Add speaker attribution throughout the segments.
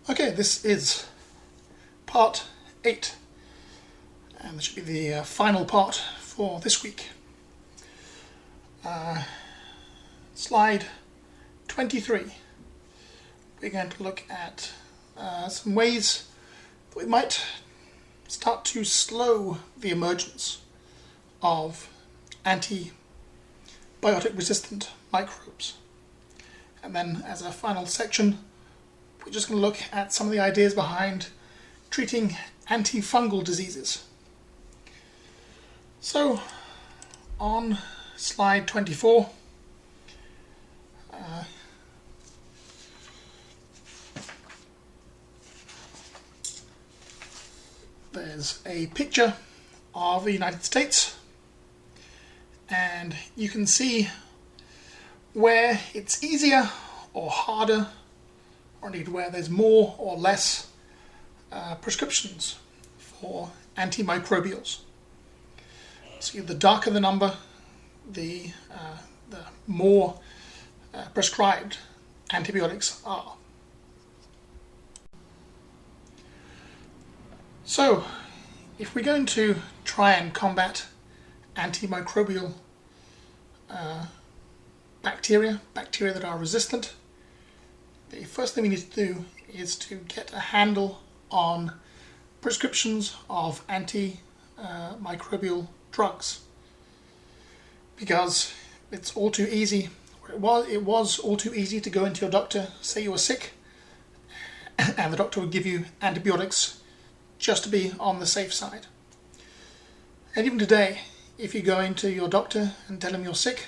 Speaker 1: Okay, this is part 8, and this should be the final part for this week. Slide 23. We're going to look at some ways that we might start to slow the emergence of antibiotic resistant microbes. And then as a final section, we're just going to look at some of the ideas behind treating antifungal diseases. So, on slide 24, there's a picture of the United States, and you can see where it's easier or harder, or indeed where there's more or less prescriptions for antimicrobials. So the darker the number, the more prescribed antibiotics are. So, if we're going to try and combat antimicrobial bacteria that are resistant, the first thing we need to do is to get a handle on prescriptions of antimicrobial drugs, because it's all too easy. It was all too easy to go into your doctor, say you were sick, and the doctor would give you antibiotics just to be on the safe side. And even today, if you go into your doctor and tell him you're sick,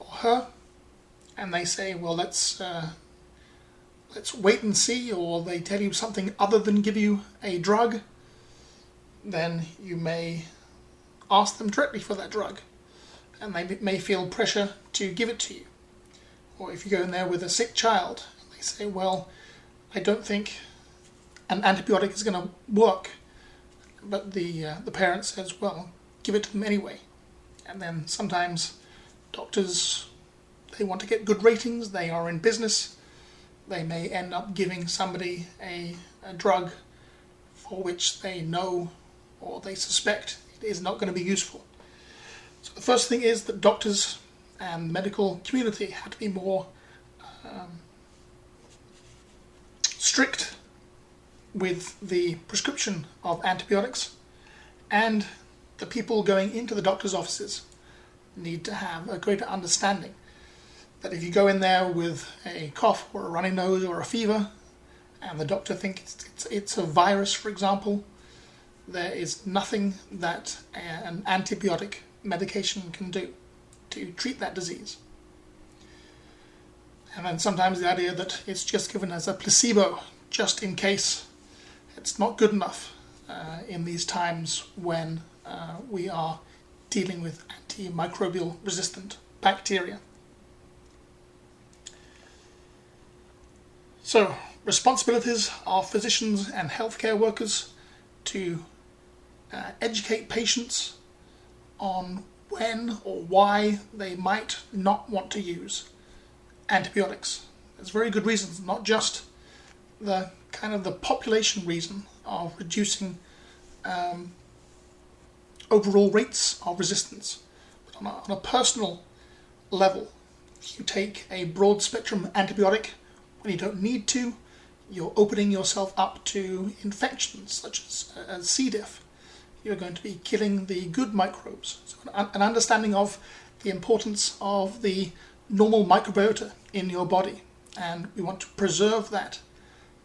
Speaker 1: or her, and they say, well, let's wait and see, or they tell you something other than give you a drug, then you may ask them directly for that drug, and they may feel pressure to give it to you. Or if you go in there with a sick child, they say, well, I don't think an antibiotic is going to work, but the parent says, well, give it to them anyway. And then sometimes doctors, they want to get good ratings, they are in business, they may end up giving somebody a drug for which they know or they suspect it is not going to be useful. So the first thing is that doctors and the medical community have to be more strict with the prescription of antibiotics, and the people going into the doctor's offices need to have a greater understanding that if you go in there with a cough or a runny nose or a fever, and the doctor thinks it's a virus, for example, there is nothing that an antibiotic medication can do to treat that disease. And then sometimes the idea that it's just given as a placebo, just in case, it's not good enough in these times when we are dealing with antimicrobial resistant bacteria. So, responsibilities of physicians and healthcare workers to educate patients on when or why they might not want to use antibiotics. There's very good reasons, not just the kind of the population reason of reducing overall rates of resistance. But on a personal level, if you take a broad spectrum antibiotic when you don't need to, you're opening yourself up to infections such as C. diff. You're going to be killing the good microbes. So an understanding of the importance of the normal microbiota in your body, and we want to preserve that.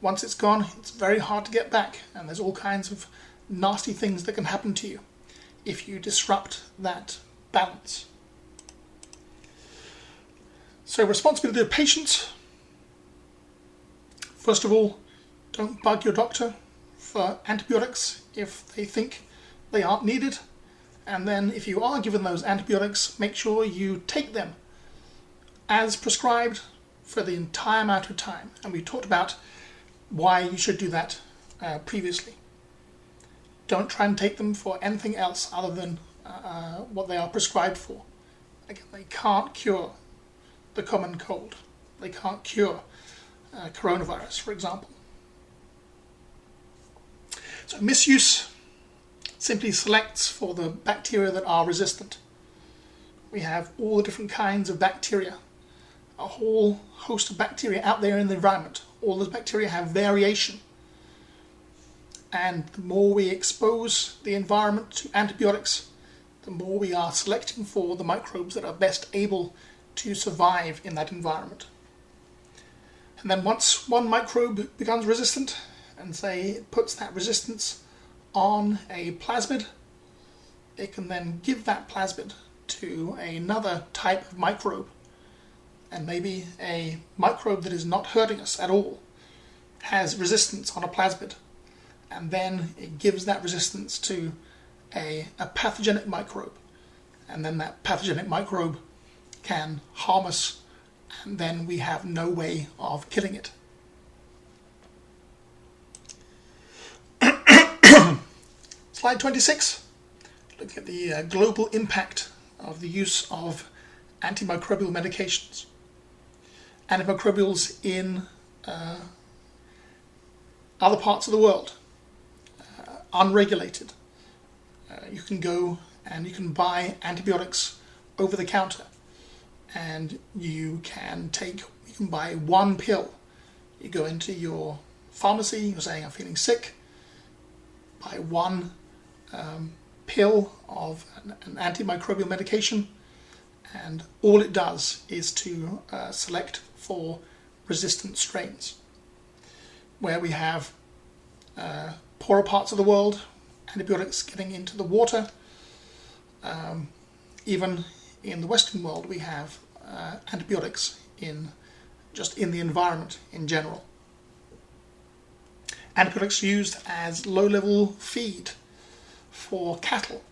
Speaker 1: Once it's gone, it's very hard to get back, and there's all kinds of nasty things that can happen to you if you disrupt that balance. So, responsibility of patients. First of all, don't bug your doctor for antibiotics if they think they aren't needed. And then if you are given those antibiotics, make sure you take them as prescribed for the entire amount of time. And we talked about why you should do that previously. Don't try and take them for anything else other than what they are prescribed for. Again, they can't cure the common cold. They can't cure coronavirus, for example. So misuse simply selects for the bacteria that are resistant. We have all the different kinds of bacteria, a whole host of bacteria out there in the environment. All those bacteria have variation. And the more we expose the environment to antibiotics, the more we are selecting for the microbes that are best able to survive in that environment. And then once one microbe becomes resistant, and say it puts that resistance on a plasmid, it can then give that plasmid to another type of microbe, and maybe a microbe that is not hurting us at all has resistance on a plasmid, and then it gives that resistance to a pathogenic microbe, and then that pathogenic microbe can harm us, and then we have no way of killing it. Slide 26, look at the global impact of the use of antimicrobial medications. Antimicrobials in other parts of the world, unregulated. You can go and you can buy antibiotics over the counter, and you can buy one pill. You go into your pharmacy, you're saying I'm feeling sick, buy one pill of an antimicrobial medication, and all it does is to select for resistant strains. Where we have poorer parts of the world, antibiotics getting into the water, even in the Western world we have antibiotics in the environment in general. Antibiotics used as low-level feed for cattle.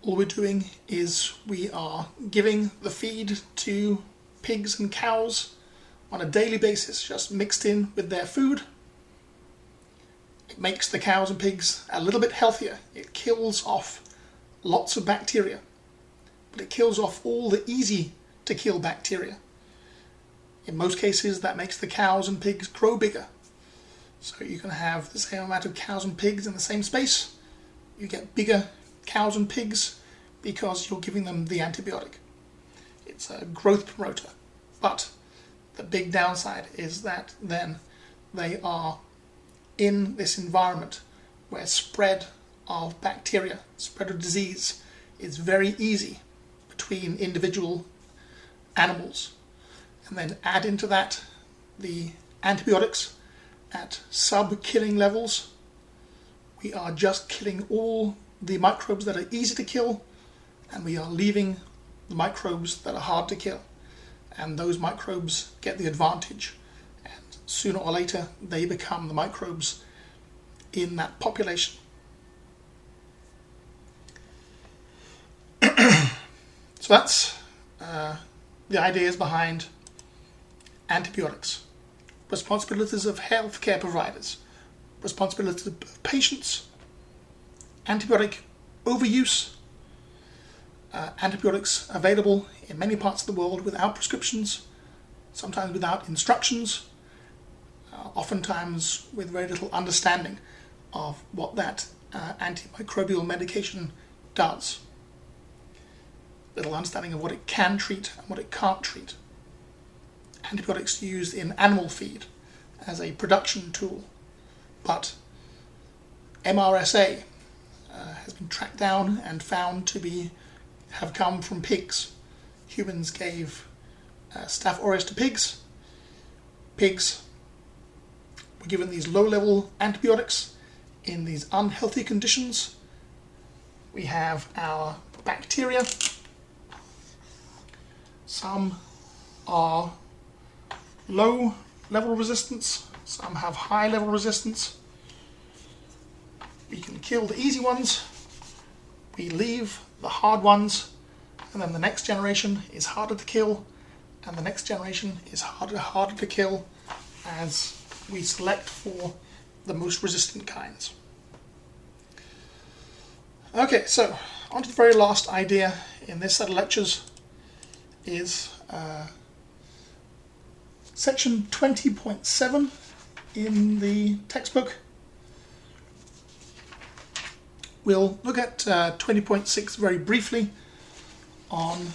Speaker 1: All we're doing is we are giving the feed to pigs and cows on a daily basis, just mixed in with their food. It makes the cows and pigs a little bit healthier. It kills off lots of bacteria, but it kills off all the easy to kill bacteria. In most cases that makes the cows and pigs grow bigger. So you can have the same amount of cows and pigs in the same space. You get bigger cows and pigs because you're giving them the antibiotic. It's a growth promoter. But the big downside is that then they are in this environment where spread of bacteria, spread of disease is very easy between individual animals. And then add into that the antibiotics at sub-killing levels. We are just killing all the microbes that are easy to kill, and we are leaving the microbes that are hard to kill. And those microbes get the advantage, and sooner or later they become the microbes in that population. So that's the ideas behind antibiotics. Responsibilities of healthcare providers, responsibilities of patients, antibiotic overuse, antibiotics available in many parts of the world without prescriptions, sometimes without instructions, oftentimes with very little understanding of what that antimicrobial medication does. Little understanding of what it can treat and what it can't treat. Antibiotics used in animal feed as a production tool, but MRSA has been tracked down and found to have come from pigs. Humans gave Staph aureus to pigs. Pigs were given these low-level antibiotics in these unhealthy conditions. We have our bacteria. Some are low level resistance, some have high level resistance. We can kill the easy ones, we leave the hard ones, and then the next generation is harder to kill, and the next generation is harder to kill as we select for the most resistant kinds. Okay, so on to the very last idea in this set of lectures is Section 20.7 in the textbook. We'll look at 20.6 very briefly on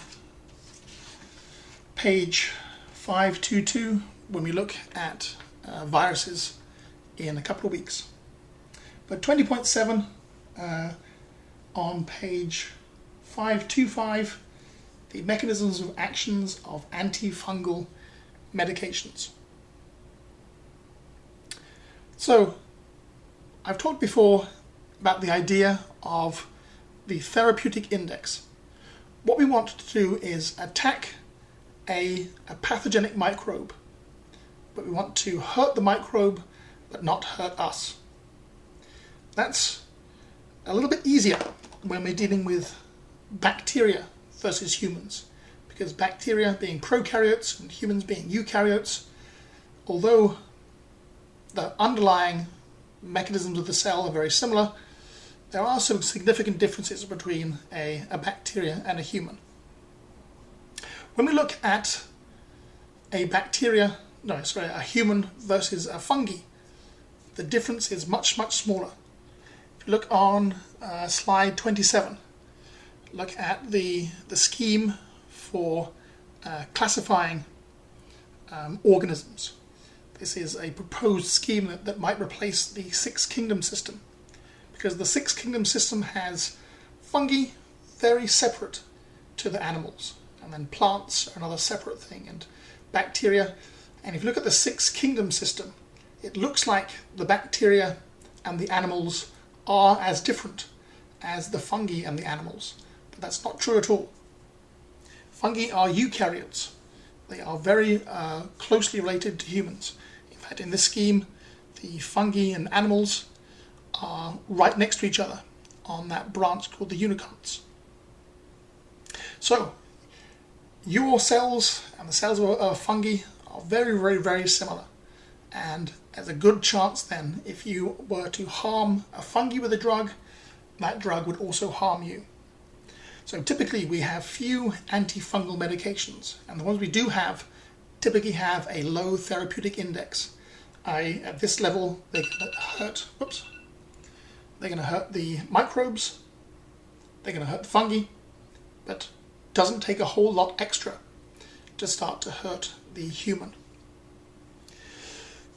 Speaker 1: page 522 when we look at viruses in a couple of weeks. But 20.7 on page 525, the mechanisms of actions of antifungal medications. So, I've talked before about the idea of the therapeutic index. What we want to do is attack a pathogenic microbe, but we want to hurt the microbe but not hurt us. That's a little bit easier when we're dealing with bacteria versus humans, because bacteria being prokaryotes and humans being eukaryotes, although the underlying mechanisms of the cell are very similar, there are some significant differences between a bacteria and a human. When we look at a human versus a fungi, the difference is much, much smaller. If you look on slide 27, look at the scheme for classifying organisms. This is a proposed scheme that might replace the Six Kingdom system, because the Six Kingdom system has fungi very separate to the animals, and then plants are another separate thing, and bacteria. And if you look at the Six Kingdom system, it looks like the bacteria and the animals are as different as the fungi and the animals, but that's not true at all. Fungi are eukaryotes. They are very closely related to humans. In fact, in this scheme, the fungi and animals are right next to each other on that branch called the uniconts. So, your cells and the cells of fungi are very, very, very similar. And there's a good chance then, if you were to harm a fungi with a drug, that drug would also harm you. So typically we have few antifungal medications, and the ones we do have typically have a low therapeutic index. At this level, they're going to hurt the microbes, they're going to hurt the fungi, but doesn't take a whole lot extra to start to hurt the human.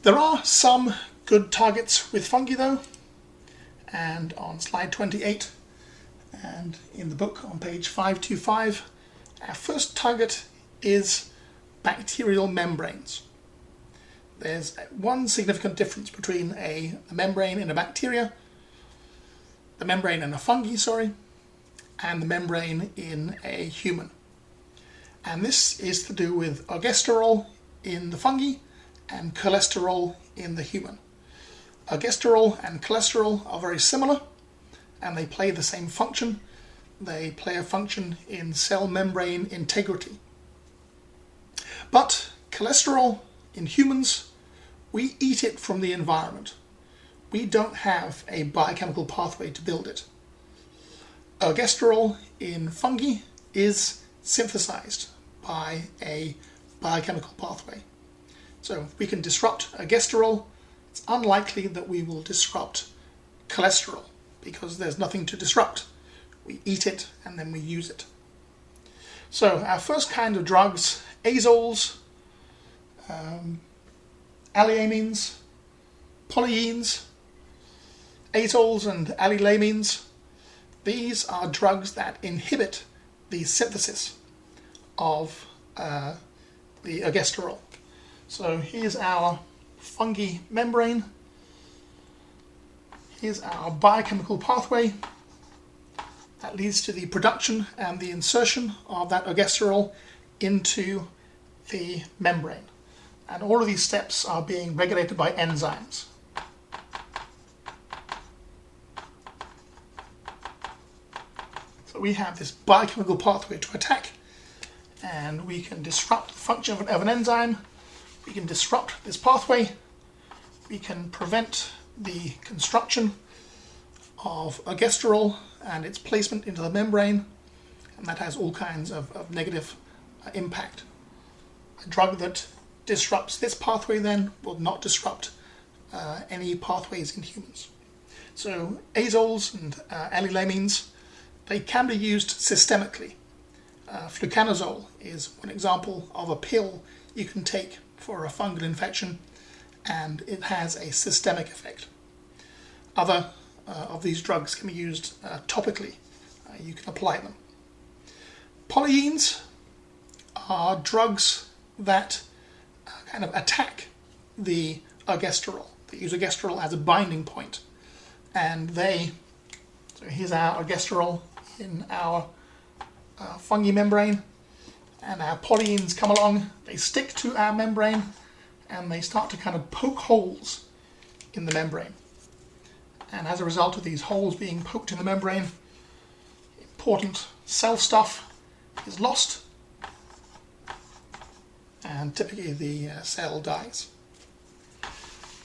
Speaker 1: There are some good targets with fungi though, and on slide 28 and in the book on page 525, our first target is bacterial membranes. There's one significant difference between a membrane in a bacteria, the membrane in a fungi, and the membrane in a human. And this is to do with ergosterol in the fungi and cholesterol in the human. Ergosterol and cholesterol are very similar, and they play the same function. They play a function in cell membrane integrity. But cholesterol in humans, we eat it from the environment. We don't have a biochemical pathway to build it. Ergosterol in fungi is synthesized by a biochemical pathway. So if we can disrupt ergosterol, it's unlikely that we will disrupt cholesterol, because there's nothing to disrupt. We eat it and then we use it. So our first kind of drugs, azoles, alliamines, polyenes, azoles and allylamines, these are drugs that inhibit the synthesis of the ergosterol. So here's our fungi membrane. Here's our biochemical pathway that leads to the production and the insertion of that ergosterol into the membrane. And all of these steps are being regulated by enzymes. So we have this biochemical pathway to attack, and we can disrupt the function of an enzyme. We can disrupt this pathway. We can prevent the construction of ergosterol and its placement into the membrane, and that has all kinds of negative impact. A drug that disrupts this pathway then will not disrupt any pathways in humans. So azoles and allylamines, they can be used systemically. Fluconazole is one example of a pill you can take for a fungal infection, and it has a systemic effect. Other of these drugs can be used topically. You can apply them. Polyenes are drugs that kind of attack the ergosterol. They use ergosterol as a binding point, and so here's our ergosterol in our fungi membrane, and our polyenes come along, they stick to our membrane, and they start to kind of poke holes in the membrane. And as a result of these holes being poked in the membrane, important cell stuff is lost, and typically the cell dies.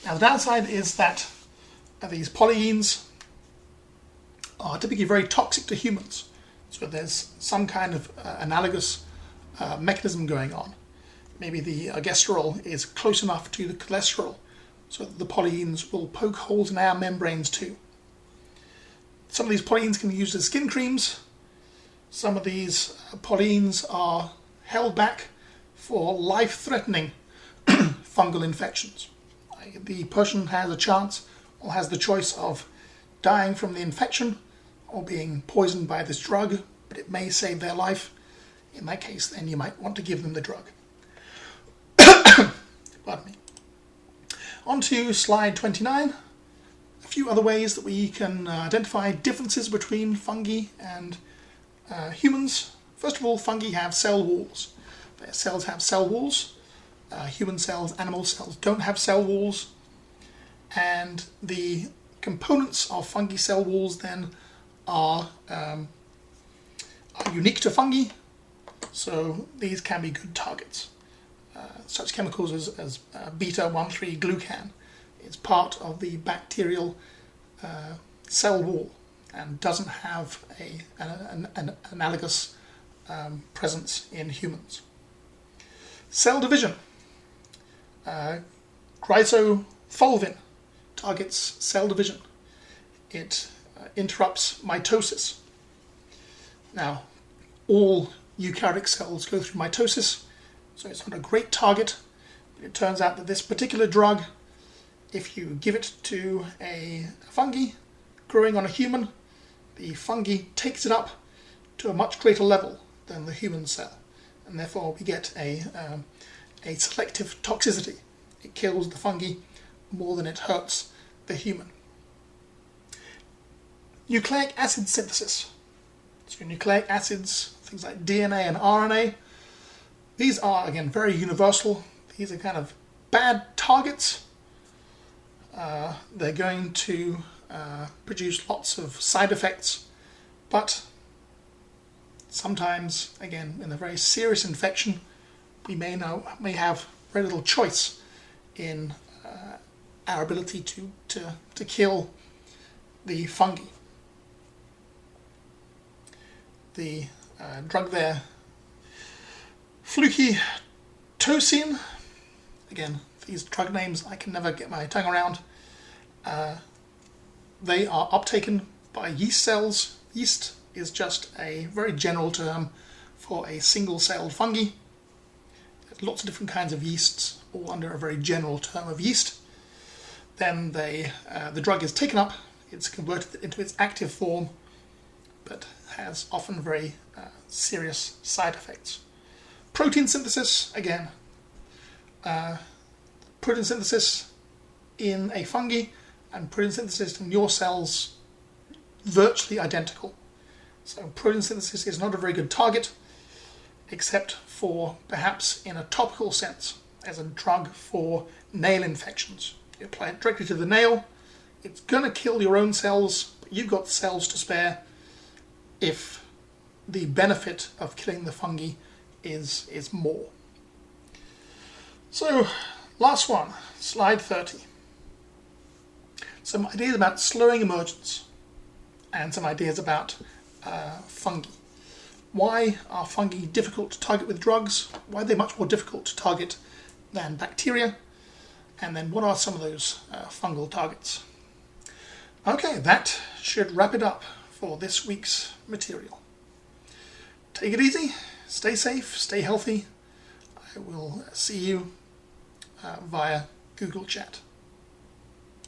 Speaker 1: Now the downside is that these polyenes are typically very toxic to humans. So there's some kind of analogous mechanism going on. Maybe the ergosterol is close enough to the cholesterol so that the polyenes will poke holes in our membranes too. Some of these polyenes can be used as skin creams. Some of these polyenes are held back for life-threatening fungal infections. The person has a chance or has the choice of dying from the infection or being poisoned by this drug, but it may save their life. In that case, then you might want to give them the drug. Pardon me. On to slide 29. A few other ways that we can identify differences between fungi and humans. First of all, fungi have cell walls. Their cells have cell walls. Human cells, animal cells don't have cell walls. And the components of fungi cell walls then are unique to fungi, so these can be good targets. Such chemicals as beta-1,3-glucan is part of the bacterial cell wall and doesn't have an analogous presence in humans. Cell division. Chrysofulvin targets cell division. It interrupts mitosis. Now, all eukaryotic cells go through mitosis, so it's not a great target. But it turns out that this particular drug, if you give it to a fungi growing on a human, the fungi takes it up to a much greater level than the human cell, and therefore we get a selective toxicity. It kills the fungi more than it hurts the human. Nucleic acid synthesis. So nucleic acids, things like DNA and RNA, these are, again, very universal. These are kind of bad targets. They're going to produce lots of side effects, but sometimes, again, in a very serious infection, we may have very little choice in our ability to kill the fungi. The drug there, flukitocin, again, these drug names I can never get my tongue around. They are uptaken by yeast cells. Yeast is just a very general term for a single-celled fungi. There's lots of different kinds of yeasts, all under a very general term of yeast. Then the drug is taken up, it's converted into its active form, but has often very serious side effects. Protein synthesis, again, protein synthesis in a fungi and protein synthesis in your cells, virtually identical. So protein synthesis is not a very good target, except for perhaps in a topical sense, as a drug for nail infections. You apply it directly to the nail, it's going to kill your own cells, but you've got cells to spare if the benefit of killing the fungi is more. So, last one, slide 30. Some ideas about slowing emergence and some ideas about fungi. Why are fungi difficult to target with drugs? Why are they much more difficult to target than bacteria, and then what are some of those fungal targets. Okay, that should wrap it up for this week's material. Take it easy, stay safe, stay healthy. I will see you via Google Chat.